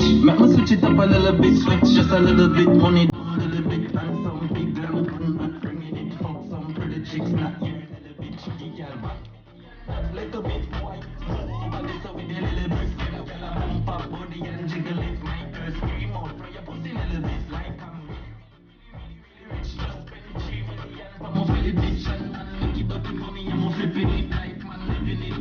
Make me switch it up a little bit, switch just a little bit, money down a little bit, and some big glam gun, bringing it, fuck some pretty chicks, not here a little bit, chicky girl, back little bit, white, over this up with a little brick, girl, a bump up body and jiggle it, make her scream out, throw your pussy a little bit, like I'm rich, just spend 3 million, I'm a Philly bitch, and man, make it dirty for me, I'm a flipping it, like man, living it,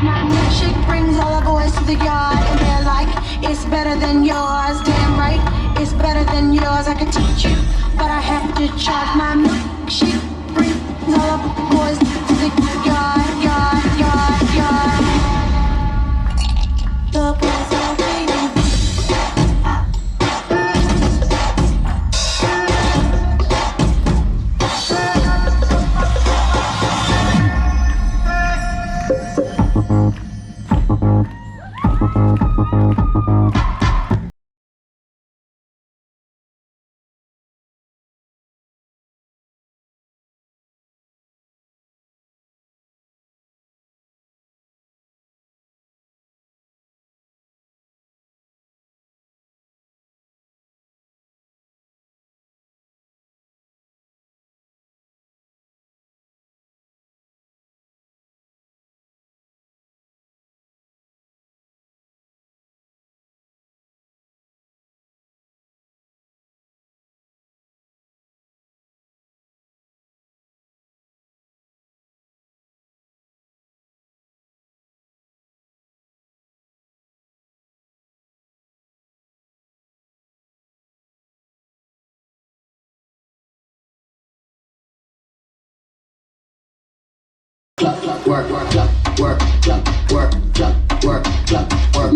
My milkshake brings all the boys to the yard, and they're like, it's better than yours. Damn right, it's better than yours. I can teach you, but I have to charge. My milkshake brings all the boys to the yard, yard, yard, yard. The boys are waiting. Work, work, work, work, work, work, work, work, work, work, work,